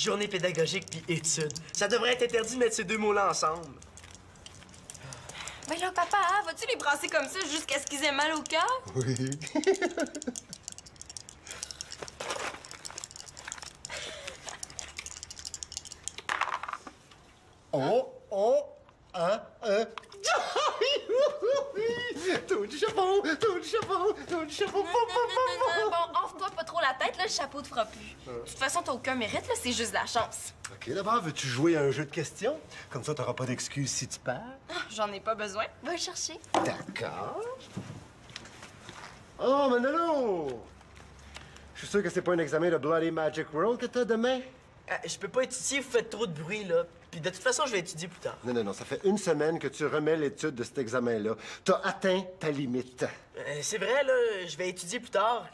journée pédagogique puis études. Ça devrait être interdit de mettre ces deux mots-là ensemble. Mais là, papa, vas-tu les brasser comme ça jusqu'à ce qu'ils aient mal au cœur? Oui. Tout du chapeau, tout du chapeau, tout du chapeau. Bon, offre-toi pas trop la tête, là, le chapeau te fera plus. De toute façon, t'as aucun mérite, là, c'est juste de la chance. OK, d'abord, veux-tu jouer à un jeu de questions? Comme ça, t'auras pas d'excuses si tu perds. J'en ai pas besoin. Va le chercher. D'accord. Oh, Manolo! Je suis sûr que c'est pas un examen de Bloody Magic World que t'as demain? Je peux pas étudier, vous faites trop de bruit, là. Puis de toute façon, je vais étudier plus tard. Non, ça fait une semaine que tu remets l'étude de cet examen-là. T'as atteint ta limite. C'est vrai, là, je vais étudier plus tard,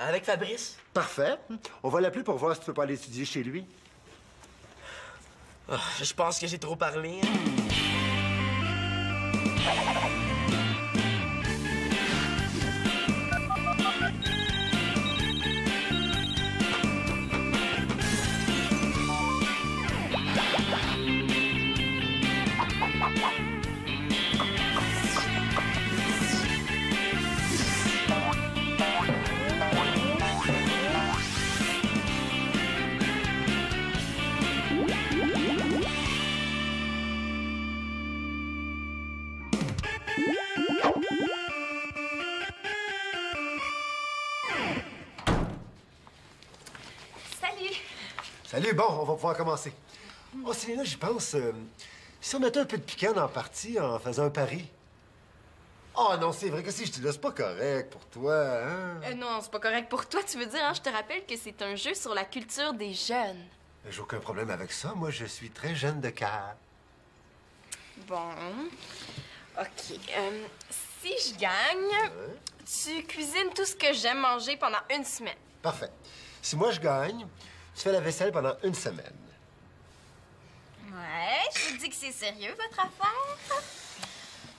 avec Fabrice. Parfait. On va l'appeler pour voir si tu peux pas aller étudier chez lui. Oh, je pense que j'ai trop parlé. Hein. Salut, bon, on va pouvoir commencer. Oh, Célina, j'y pense. Si on mettait un peu de piquant dans la partie en faisant un pari. Oh non, c'est vrai que si je te laisse pas correct pour toi, hein? Non, c'est pas correct pour toi, tu veux dire, hein? Je te rappelle que c'est un jeu sur la culture des jeunes. J'ai aucun problème avec ça. Moi, je suis très jeune de cœur. Bon. OK. Si je gagne, tu cuisines tout ce que j'aime manger pendant une semaine. Parfait. Si moi, je gagne, tu fais la vaisselle pendant une semaine. Ouais, je vous dis que c'est sérieux, votre affaire.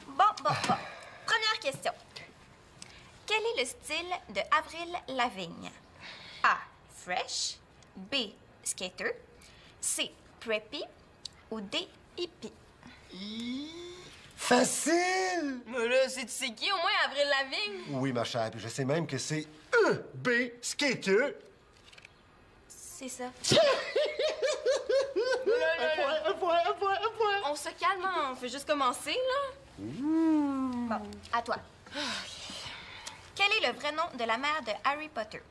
Bon. Première question. Quel est le style de Avril Lavigne? A. Fresh. B. Skater. C. Preppy. Ou D. Hippie. Facile! Mais là, tu sais qui, au moins, Avril Lavigne? Oui, ma chère, puis je sais même que c'est B. Skater. C'est ça. Un point. On se calme, hein? On fait juste commencer, là. Bon, à toi. Quel est le vrai nom de la mère de Harry Potter?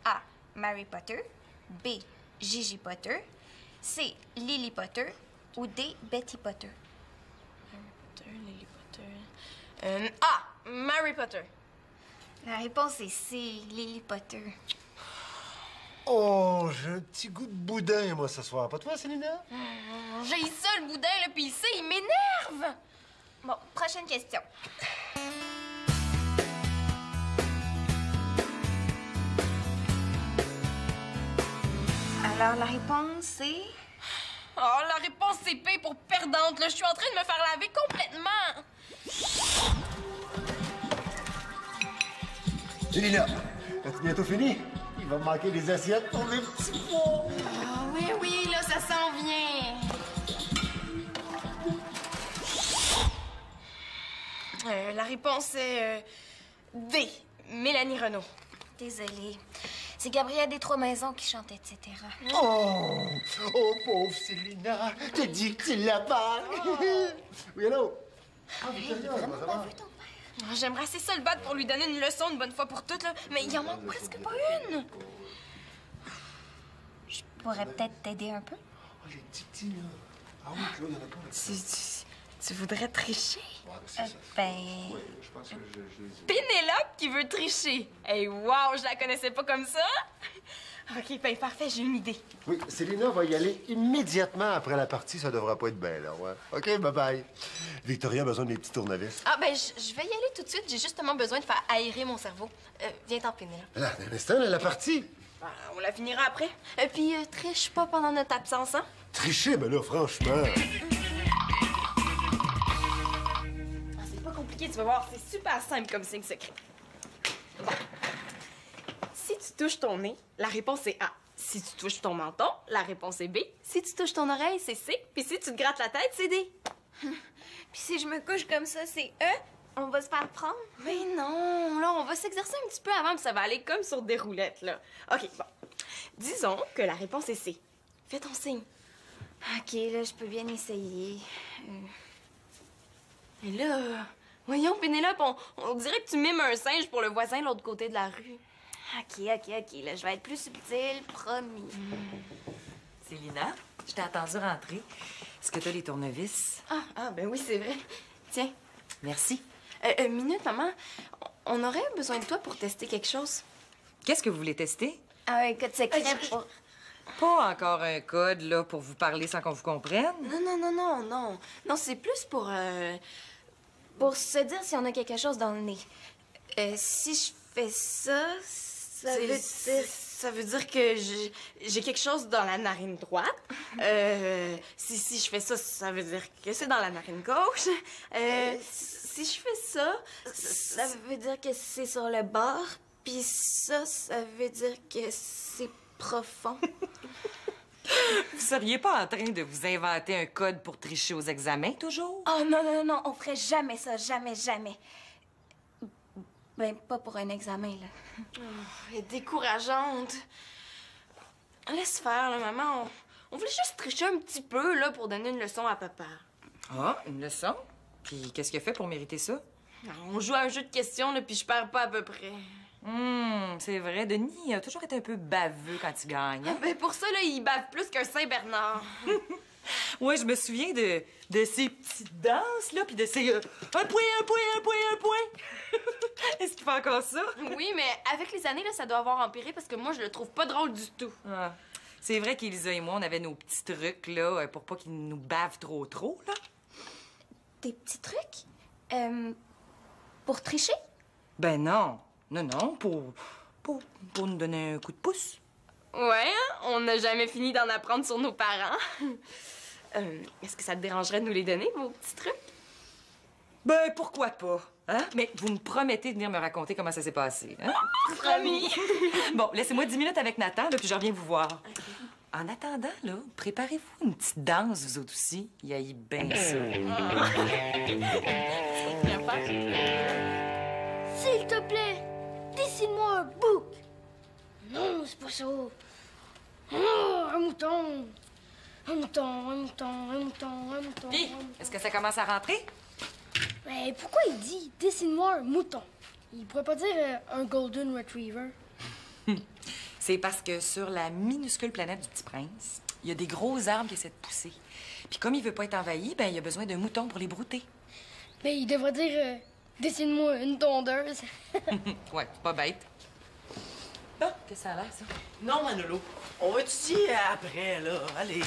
A. Mary Potter. B. Gigi Potter. C. Lily Potter. Ou D. Betty Potter. Harry Potter, Lily Potter... A. Mary Potter. La réponse est C. Lily Potter. Oh, j'ai un petit goût de boudin, moi, ce soir. Pas toi, Célina? J'ai ça, le boudin, là, pis il m'énerve! Bon, prochaine question. Alors, la réponse, c'est... Oh, la réponse, c'est P pour perdante, là. Je suis en train de me faire laver complètement. Célina, as-tu bientôt fini? Il va me manquer des assiettes pour les petits pois. Ah, oui, là, ça s'en vient. La réponse est D. Mélanie Renaud. Désolée. C'est Gabrielle des Trois-Maisons qui chantait, etc. Oh, pauvre Célina, t'as dit que tu l'as pas. Oui, allô? Victoria, ça va? J'aimerais assez ça le battre pour lui donner une leçon une bonne fois pour toutes, là. Mais il en manque presque pas une. Je pourrais peut-être t'aider un peu. Oh, les petits, là. Ah oui, là, il y en a pas. Tu voudrais tricher? Ouais, c'est ça. Ben... Oui, je pense que je... Pénélope qui veut tricher. Hey, wow, je la connaissais pas comme ça. OK, ben parfait, j'ai une idée. Oui, Célina va y aller immédiatement après la partie. Ça devra pas être bien, là, ouais. OK, bye-bye. Victoria a besoin des petits tournevis. Ah, ben, je vais y aller tout de suite. J'ai justement besoin de faire aérer mon cerveau. Viens-t'en, Pénélope. Là, un instant, là, la partie. Ben, on la finira après. Puis, triche pas pendant notre absence, hein? Tricher, ben là, franchement. C'est pas compliqué, tu vas voir. C'est super simple comme signe secret. Bon. Si tu touches ton nez, la réponse est A. Si tu touches ton menton, la réponse est B. Si tu touches ton oreille, c'est C. Puis si tu te grattes la tête, c'est D. Puis si je me couche comme ça, c'est E? On va se faire prendre? Mais non, là, on va s'exercer un petit peu avant, puis ça va aller comme sur des roulettes, là. OK, bon. Disons que la réponse est C. Fais ton signe. OK, là, je peux bien essayer. Et là, voyons, Pénélope, on dirait que tu mimes un singe pour le voisin de l'autre côté de la rue. OK, là, je vais être plus subtile, promis. Célina, je t'ai attendu rentrer. Est-ce que t'as les tournevis? Ben oui, c'est vrai. Tiens. Merci. Minute, maman. On aurait besoin de toi pour tester quelque chose. Qu'est-ce que vous voulez tester? Ah, un code secret pour... Pas encore un code, là, pour vous parler sans qu'on vous comprenne? Non. Non, c'est plus pour... Pour se dire si on a quelque chose dans le nez. Si je fais ça, ça veut dire... Ça veut dire que j'ai quelque chose dans la narine droite. Si je fais ça, ça veut dire que c'est dans la narine gauche. Si je fais ça, Ça veut dire que c'est sur le bord. Puis ça veut dire que c'est profond. Vous seriez pas en train de vous inventer un code pour tricher aux examens, toujours? Oh non, on ferait jamais ça, jamais. Ben, pas pour un examen, là. Elle est décourageante. Laisse faire, là, maman. On voulait juste tricher un petit peu, là, pour donner une leçon à papa. Ah, une leçon? Puis qu'est-ce qu'il a fait pour mériter ça? On joue à un jeu de questions, là, puis je perds pas à peu près. C'est vrai, Denis a toujours été un peu baveux quand il gagne. Ben pour ça, là, il bave plus qu'un Saint-Bernard. Ouais, je me souviens de ces petites danses, là, puis de ces... un point. Est-ce qu'il fait encore ça? Oui, mais avec les années, là, ça doit avoir empiré parce que moi, je le trouve pas drôle du tout. Ah. C'est vrai qu'Élisa et moi, on avait nos petits trucs, là, pour pas qu'ils nous bavent trop, là. Des petits trucs? Pour tricher? Ben non, pour nous donner un coup de pouce. Ouais, hein? On n'a jamais fini d'en apprendre sur nos parents. Est-ce que ça te dérangerait de nous les donner, vos petits trucs? Ben, pourquoi pas, hein? Mais vous me promettez de venir me raconter comment ça s'est passé, hein? Promis. Bon, laissez-moi 10 minutes avec Nathan, là, puis je reviens vous voir. OK. En attendant, là, préparez-vous une petite danse, vous autres aussi. Il y a bien ça. S'il te plaît, dessine-moi un bouc. Non, c'est pas ça. Oh, un mouton. Puis, est-ce que ça commence à rentrer? Mais pourquoi il dit dessine-moi un mouton? Il pourrait pas dire un golden retriever. C'est parce que sur la minuscule planète du Petit Prince, il y a des gros arbres qui essaient de pousser. Puis comme il veut pas être envahi, ben il a besoin d'un mouton pour les brouter. Mais il devrait dire dessine-moi une tondeuse. Ouais, c'est pas bête. Ah, qu'est-ce que ça a l'air, ça? Non, Manolo. On va étudier après, là. Allez.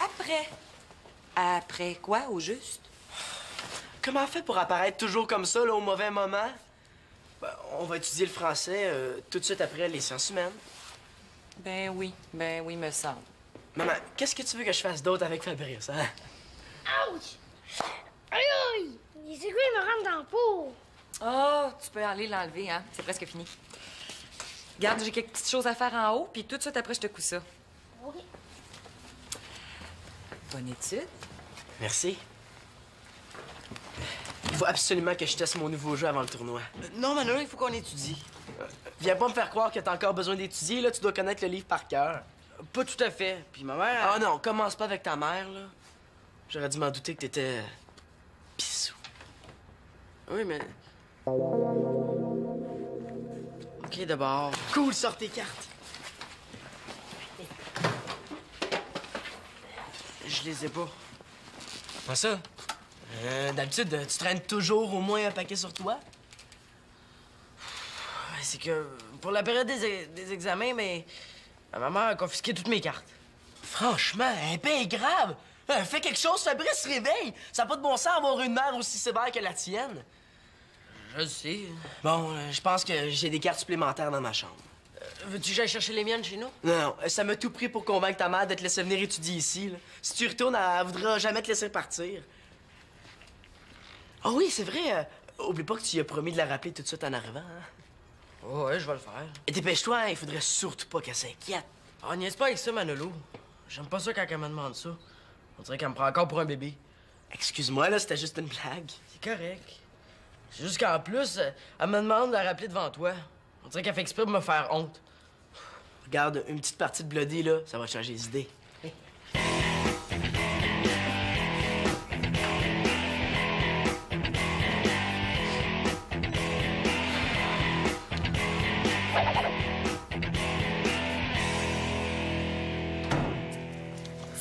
Après. Après quoi, au juste? Comment on fait pour apparaître toujours comme ça, là, au mauvais moment? Ben, on va étudier le français tout de suite après les sciences humaines. Ben oui, me semble. Maman, qu'est-ce que tu veux que je fasse d'autre avec Fabrice, hein? Ouch! Aïe aïe! Les aiguilles me rentrent dans la peau. Oh, tu peux aller l'enlever, hein? C'est presque fini. Regarde, j'ai quelques petites choses à faire en haut, puis tout de suite après, je te couds ça. OK. Bonne étude. Merci. Il faut absolument que je teste mon nouveau jeu avant le tournoi. Non, Manolo, il faut qu'on étudie. Viens pas me faire croire que t'as encore besoin d'étudier, là. Tu dois connaître le livre par cœur. Pas tout à fait. Puis ma mère... Ah non, commence pas avec ta mère, là. J'aurais dû m'en douter que t'étais... pissou. Oui, mais... OK, d'abord... Cool, sors tes cartes. Je les ai pas. Comment ça? D'habitude, tu traînes toujours au moins un paquet sur toi? C'est que pour la période des examens, mais ma mère a confisqué toutes mes cartes. Franchement, un bien grave. Fais quelque chose, Fabrice se réveille. Ça n'a pas de bon sens d'avoir une mère aussi sévère que la tienne. Je le sais. Bon, je pense que j'ai des cartes supplémentaires dans ma chambre. Veux-tu que j'aille chercher les miennes chez nous? Non, ça m'a tout pris pour convaincre ta mère de te laisser venir étudier ici, là. Si tu y retournes, elle voudra jamais te laisser partir. Ah oui, c'est vrai. Oublie pas que tu lui as promis de la rappeler tout de suite en arrivant, hein? Oh, ouais, je vais le faire. Et dépêche-toi, hein, il faudrait surtout pas qu'elle s'inquiète. Oh, niaise pas avec ça, Manolo. J'aime pas ça quand elle me demande ça. On dirait qu'elle me prend encore pour un bébé. Excuse-moi, là, c'était juste une blague. C'est correct. C'est juste qu'en plus, elle me demande de la rappeler devant toi. On dirait qu'elle fait exprès pour me faire honte. Regarde, une petite partie de Bloody, là, ça va changer les idées.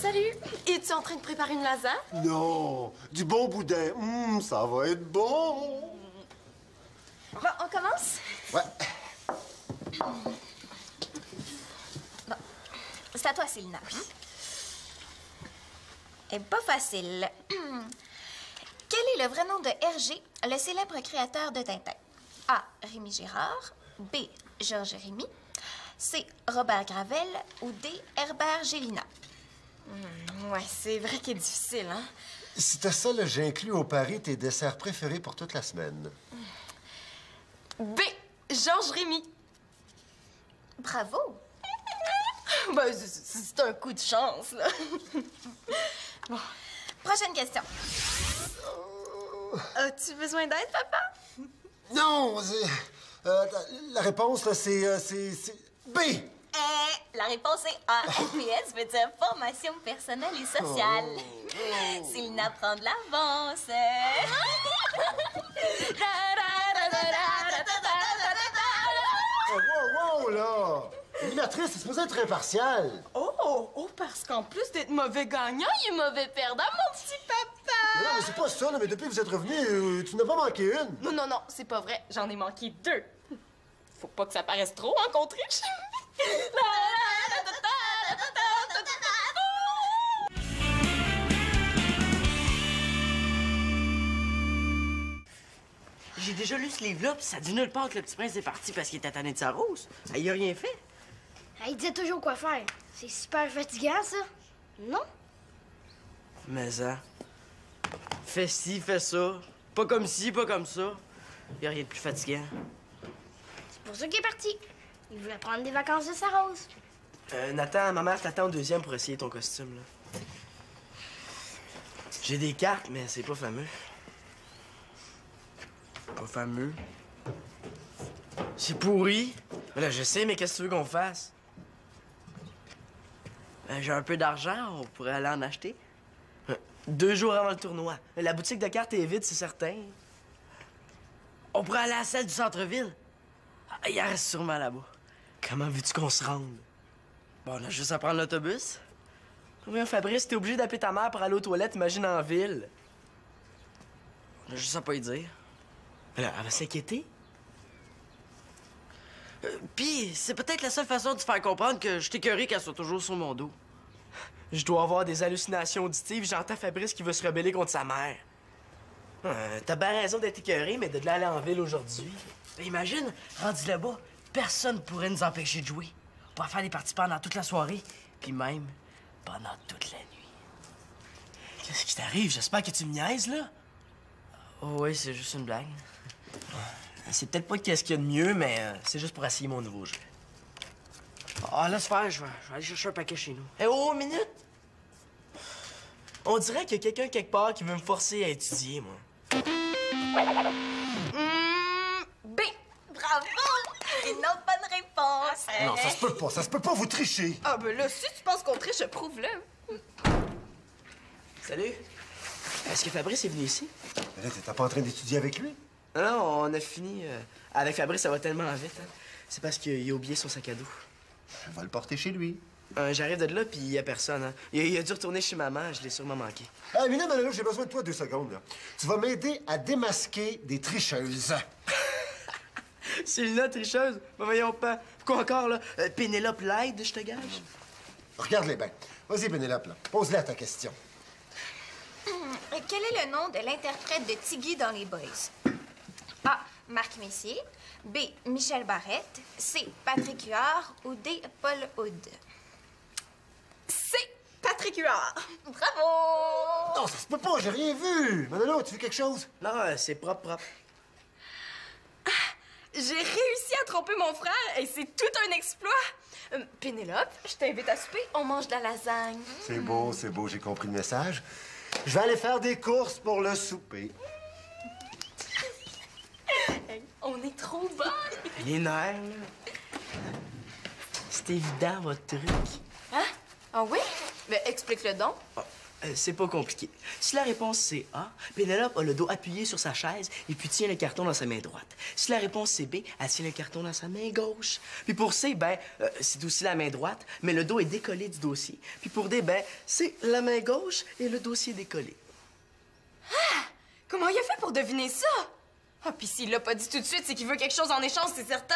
Salut! Es-tu en train de préparer une lasagne? Non, du bon boudin. Ça va être bon. Bon, on commence? Ouais. Bon. C'est à toi, Célina. Et pas facile. Quel est le vrai nom de Hergé, le célèbre créateur de Tintin? A. Rémi Gérard. B. Georges Rémy. C. Robert Gravel. Ou D. Herbert Gélina. Ouais, c'est vrai qu'il est difficile, hein? Si c'était ça, là, j'ai inclus au pari tes desserts préférés pour toute la semaine. B. Georges Rémy. Bravo! Ben, c'est un coup de chance, là. Bon. Prochaine question. As-tu besoin d'aide, papa? Non, la réponse, là, c'est B. La réponse est A. FPS veut dire formation personnelle et sociale. Célina prend de l'avance. Wow, là! L'éliminatrice, c'est supposé être impartial. Oh, parce qu'en plus d'être mauvais gagnant, il est mauvais perdant, mon petit papa! Non, mais c'est pas ça, là, mais depuis que vous êtes revenu, tu n'as pas manqué une. Non, c'est pas vrai. J'en ai manqué 2. Faut pas que ça paraisse trop, hein, qu'on triche. J'ai déjà lu ce livre-là, puis ça dit nulle part que le petit prince est parti parce qu'il était tanné de sa rose. Il a rien fait. Il disait toujours quoi faire. C'est super fatigant, ça. Non? Mais ça. Fais ci, fais ça. Pas comme ci, pas comme ça. Y a rien de plus fatigant. C'est pour ça qu'il est parti. Il voulait prendre des vacances de sa rose. Nathan, ma mère t'attend au 2e pour essayer ton costume, là. J'ai des cartes, mais c'est pas fameux. Pas fameux? C'est pourri. Mais là, je sais, mais qu'est-ce que tu veux qu'on fasse? J'ai un peu d'argent, on pourrait aller en acheter. 2 jours avant le tournoi. La boutique de cartes est vide, c'est certain. On pourrait aller à celle du centre-ville. Il en reste sûrement là-bas. Comment veux-tu qu'on se rende? Bon, on a juste à prendre l'autobus. Oui, Fabrice, t'es obligé d'appeler ta mère pour aller aux toilettes, imagine en ville. On a juste à pas y dire. Alors, elle va s'inquiéter. Puis, c'est peut-être la seule façon de te faire comprendre que je t'écœurais qu'elle soit toujours sur mon dos. Je dois avoir des hallucinations auditives, j'entends Fabrice qui veut se rebeller contre sa mère. T'as bien raison d'être écœuré, mais de l'aller en ville aujourd'hui. Ben, imagine, rendu là-bas, personne pourrait nous empêcher de jouer. On pourrait faire des parties pendant toute la soirée, puis même pendant toute la nuit. Qu'est-ce qui t'arrive? J'espère que tu me niaises, là. Oh oui, c'est juste une blague. C'est peut-être pas qu'est-ce qu'il y a de mieux, mais c'est juste pour essayer mon nouveau jeu. Ah, laisse faire, je vais aller chercher un paquet chez nous. Eh oh, minute! On dirait qu'il y a quelqu'un quelque part qui veut me forcer à étudier, moi. B. Bravo! Une autre bonne réponse. Non, ça se peut pas, vous trichez. Ah, ben là, si tu penses qu'on triche, prouve-le. Salut. Est-ce que Fabrice est venu ici? Mais là, t'étais pas en train d'étudier avec lui? Non, on a fini. Avec Fabrice, ça va tellement vite. Hein. C'est parce qu'il a oublié son sac à dos. On va le porter chez lui. J'arrive de là, puis il y a personne. Hein. Il a dû retourner chez maman, je l'ai sûrement manqué. Ah, Mina, Manolo, j'ai besoin de toi 2 secondes, là. Tu vas m'aider à démasquer des tricheuses. C'est une tricheuse? Ben voyons pas. Quoi encore, là? Pénélope Lyde, je te gage? Regarde-les bien. Vas-y, Pénélope, là. Pose-la ta question. Quel est le nom de l'interprète de Tiggy dans Les Boys? A. Marc Messier. B. Michel Barrette. C. Patrick Huard. Ou D. Paul Hood. C'est Patrick Huard. Bravo! Non, ça se peut pas, j'ai rien vu. Manolo, tu veux quelque chose? Non, c'est propre. J'ai réussi à tromper mon frère et c'est tout un exploit. Pénélope, je t'invite à souper. On mange de la lasagne. C'est beau, j'ai compris le message. Je vais aller faire des courses pour le souper. Hey, on est trop bonnes. Les nerfs, là. C'est évident, votre truc. Hein? Ah oui? Mais explique-le donc. C'est pas compliqué. Si la réponse c'est A, Pénélope a le dos appuyé sur sa chaise et puis tient le carton dans sa main droite. Si la réponse c'est B, elle tient le carton dans sa main gauche. Puis pour C, c'est aussi la main droite, mais le dos est décollé du dossier. Puis pour D, c'est la main gauche et le dossier décollé. Ah! Comment il a fait pour deviner ça? Ah, puis s'il l'a pas dit tout de suite, c'est qu'il veut quelque chose en échange, c'est certain?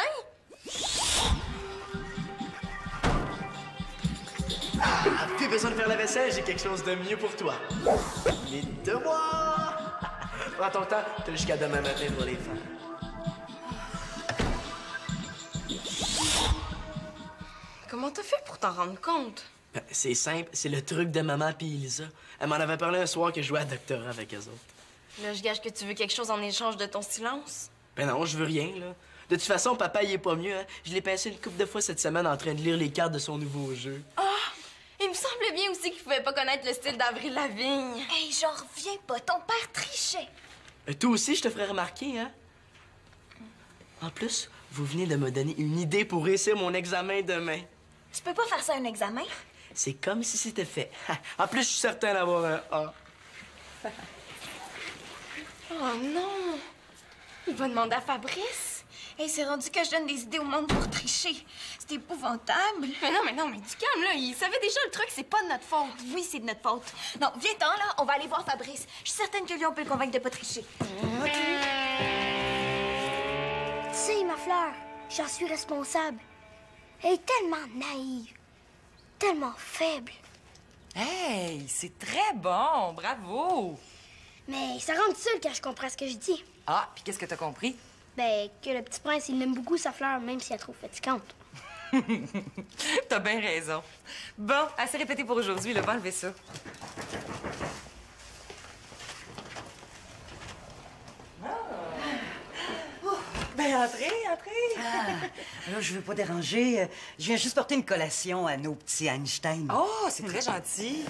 Ah, plus besoin de faire la vaisselle, j'ai quelque chose de mieux pour toi. Les devoirs! Prends ton temps, t'as jusqu'à demain matin pour les faire. Comment t'as fait pour t'en rendre compte? C'est simple, c'est le truc de maman puis Elisa. Elle m'en avait parlé un soir que je jouais à doctorat avec eux autres. Là, je gage que tu veux quelque chose en échange de ton silence. Ben non, je veux rien, là. De toute façon, papa, il est pas mieux, hein. Je l'ai pincé une couple de fois cette semaine en train de lire les cartes de son nouveau jeu. Ah! Il me semblait bien aussi qu'il pouvait pas connaître le style d'Avril Lavigne. Hey, j'en reviens pas. Ton père trichait. Toi aussi, je te ferais remarquer, hein? En plus, vous venez de me donner une idée pour réussir mon examen demain. Tu peux pas faire ça un examen? C'est comme si c'était fait. En plus, je suis certain d'avoir un A. Oh non! Il va demander à Fabrice. Hey, c'est rendu que je donne des idées au monde pour tricher. C'est épouvantable. Mais non, mais du calme, là. Il savait déjà le truc, c'est pas de notre faute. Oui, c'est de notre faute. Non, viens-t'en, là. On va aller voir Fabrice. Je suis certaine que lui, on peut le convaincre de pas tricher. Tu sais, ma fleur, j'en suis responsable. Elle est tellement naïve, tellement faible. Hey, c'est très bon, bravo! Mais ça rend seule quand je comprends ce que je dis. Ah, puis qu'est-ce que t'as compris? Ben, que le petit prince, il aime beaucoup sa fleur, même si elle est trop fatigante. T'as bien raison. Bon, assez répété pour aujourd'hui, là, va enlever ça. Ben, entrez. Là, je veux pas déranger. Je viens juste porter une collation à nos petits Einstein. Oh, c'est très gentil.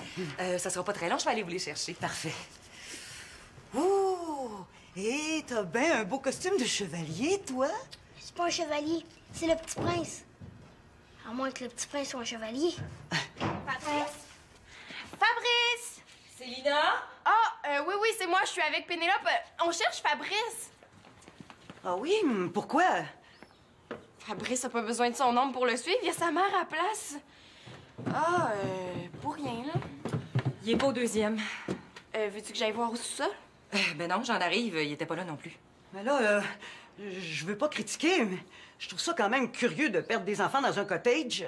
Ça sera pas très long, je vais aller vous les chercher. Parfait. Oh! Et t'as bien un beau costume de chevalier, toi? C'est pas un chevalier, c'est le petit prince. À moins que le petit prince soit un chevalier. Fabrice! Fabrice! Célina? Ah, oui, c'est moi, je suis avec Pénélope. On cherche Fabrice. Ah oui? Pourquoi? Fabrice a pas besoin de son homme pour le suivre, il y a sa mère à la place. Ah, pour rien, là. Il est pas au deuxième. Veux-tu que j'aille voir au sous-sol? Ben non, j'en arrive, il était pas là non plus. Mais là, je veux pas critiquer, mais je trouve ça quand même curieux de perdre des enfants dans un cottage.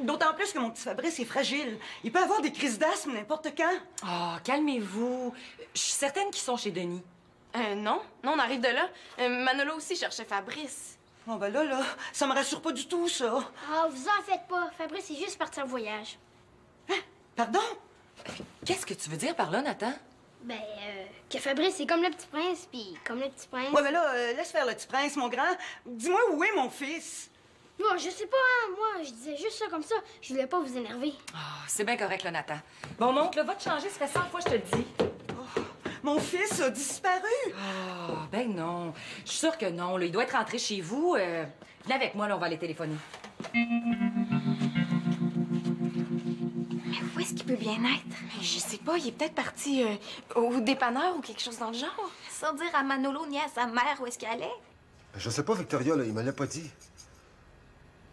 D'autant plus que mon petit Fabrice est fragile. Il peut avoir des crises d'asthme n'importe quand. Oh, calmez-vous. Je suis certaine qu'ils sont chez Denis. Non, on arrive de là. Manolo aussi cherchait Fabrice. Oh ben là, ça me rassure pas du tout, ça. Ah, vous en faites pas. Fabrice est juste parti en voyage. Hein? Pardon? Qu'est-ce que tu veux dire par là, Nathan? Ben, que Fabrice est comme le petit prince, puis comme le petit prince... Ouais, mais là, laisse faire le petit prince, mon grand. Dis-moi où est mon fils? Bon, je sais pas, hein. Moi, je disais juste ça comme ça. Je voulais pas vous énerver. Ah, c'est bien correct, là, Nathan. Bon, monte, là, va te changer, ça fait 100 fois que je te le dis. Mon fils a disparu. Ah, ben non. Je suis sûre que non, là. Il doit être rentré chez vous. Viens avec moi, là, on va aller téléphoner. Mais où est-ce qu'il peut bien être? Mais je sais pas, il est peut-être parti au dépanneur ou quelque chose dans le genre. Sans dire à Manolo ni à sa mère où est-ce qu'il allait? Je sais pas, Victoria, là, il me l'a pas dit.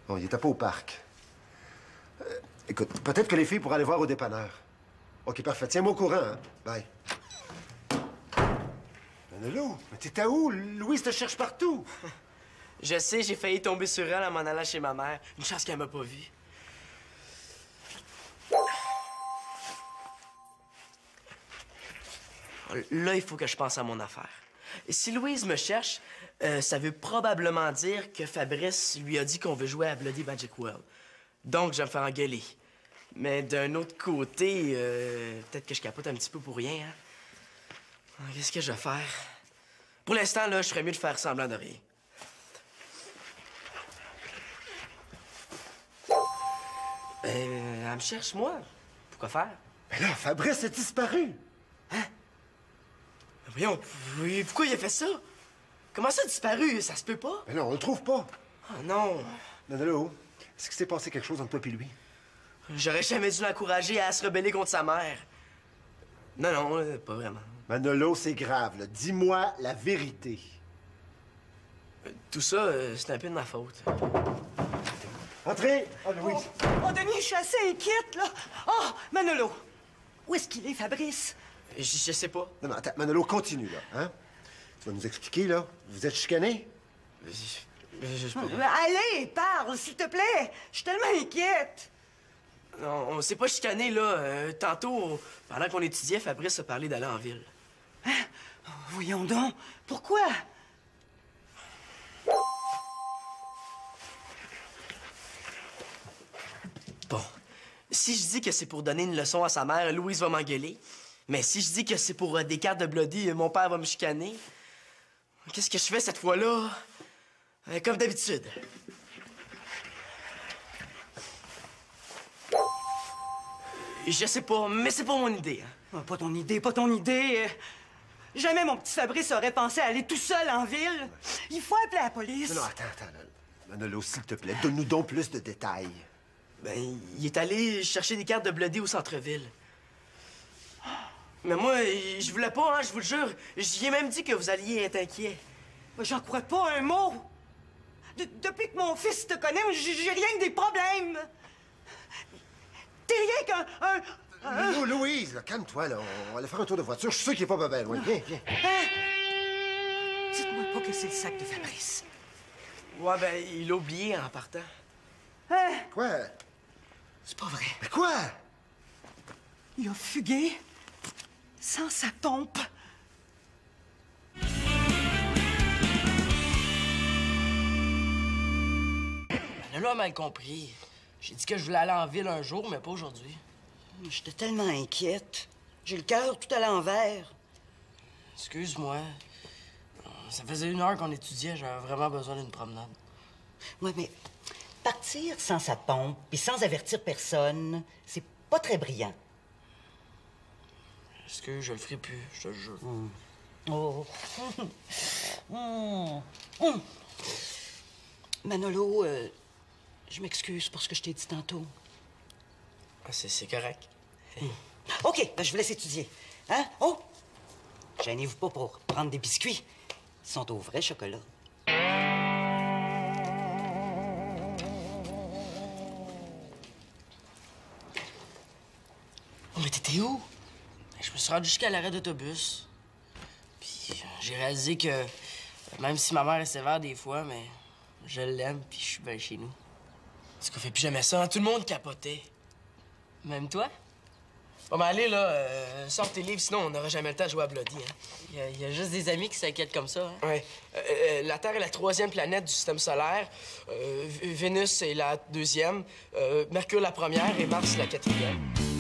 Bon, il était pas au parc. Écoute, peut-être que les filles pourraient aller voir au dépanneur. OK, parfait. Tiens-moi au courant, hein? Bye. Manolo, mais t'étais où? Louise te cherche partout. Je sais, j'ai failli tomber sur elle en m'en allant chez ma mère. Une chance qu'elle m'a pas vu. Là, il faut que je pense à mon affaire. Si Louise me cherche, ça veut probablement dire que Fabrice lui a dit qu'on veut jouer à Bloody Magic World. Donc, je vais me faire engueuler. Mais d'un autre côté, peut-être que je capote un petit peu pour rien, hein? Qu'est-ce que je vais faire? Pour l'instant, là, je ferais mieux de faire semblant de rien. Elle me cherche, moi. Pourquoi faire? Mais là, Fabrice a disparu. Voyons, oui, pourquoi il a fait ça? Comment ça a disparu? Ça se peut pas? Mais non, on le trouve pas. Oh non! Manolo, est-ce qu'il s'est passé quelque chose entre toi et lui? J'aurais jamais dû l'encourager à se rebeller contre sa mère. Non, pas vraiment. Manolo, c'est grave, là. Dis-moi la vérité. Tout ça, c'est un peu de ma faute. Entrez! Ah, Louise! Oh, Denis, je suis assez inquiète, là. Oh, Manolo! Où est-ce qu'il est, Fabrice? Je sais pas. Non, attends, Manolo, continue, là, hein? Tu vas nous expliquer, là. Vous êtes chicanés? Je Allez, parle, s'il te plaît! Je suis tellement inquiète! Non, on s'est pas chicané, là. Tantôt, pendant qu'on étudiait, Fabrice a parlé d'aller en ville. Hein? Voyons donc. Pourquoi? Bon, si je dis que c'est pour donner une leçon à sa mère, Louise va m'engueuler. Mais si je dis que c'est pour des cartes de Bloody, mon père va me chicaner. Qu'est-ce que je fais cette fois-là? Comme d'habitude. Je sais pas, mais c'est pas mon idée. Oh, pas ton idée, pas ton idée. Jamais mon petit Fabrice aurait pensé à aller tout seul en ville. Il faut appeler la police. Non, attends. Manolo, s'il te plaît, donne-nous donc plus de détails. Ben, il est allé chercher des cartes de Bloody au centre-ville. Mais moi, je voulais pas, hein, je vous le jure. J'y ai même dit que vous alliez être inquiet. J'en crois pas un mot. Depuis que mon fils te connaît, j'ai rien que des problèmes. T'es rien qu'un... Louise, là, calme-toi, là. On va aller faire un tour de voiture. Je suis sûr qu'il est pas bien loin. Viens. Hein? Dites-moi pas que c'est le sac de Fabrice. Ouais, ben, il l'a oublié en partant. Hein? Quoi? C'est pas vrai. Mais quoi? Il a fugué sans sa pompe. Manolo a mal compris. J'ai dit que je voulais aller en ville un jour, mais pas aujourd'hui. J'étais tellement inquiète. J'ai le cœur tout à l'envers. Excuse-moi. Ça faisait 1 heure qu'on étudiait, j'avais vraiment besoin d'une promenade. Ouais, mais partir sans sa pompe puis sans avertir personne, c'est pas très brillant. Excuse, je le ferai plus, je te le jure. Oh. Manolo, je m'excuse pour ce que je t'ai dit tantôt. C'est correct. OK, ben je vous laisse étudier. Hein? Oh! Gênez-vous pas pour prendre des biscuits. Ils sont au vrai chocolat. Oh, mais t'étais où? Je me suis rendu jusqu'à l'arrêt d'autobus. Puis j'ai réalisé que même si ma mère est sévère des fois, mais je l'aime, puis je suis bien chez nous. Parce qu'on fait plus jamais ça, hein? Tout le monde capotait. Même toi? Bon, ben allez, là, sors tes livres, sinon on n'aura jamais le temps de jouer à Bloody, hein? Il y a juste des amis qui s'inquiètent comme ça, hein? Ouais. La Terre est la 3e planète du système solaire. Vénus est la 2e. Mercure la 1re et Mars la 4e.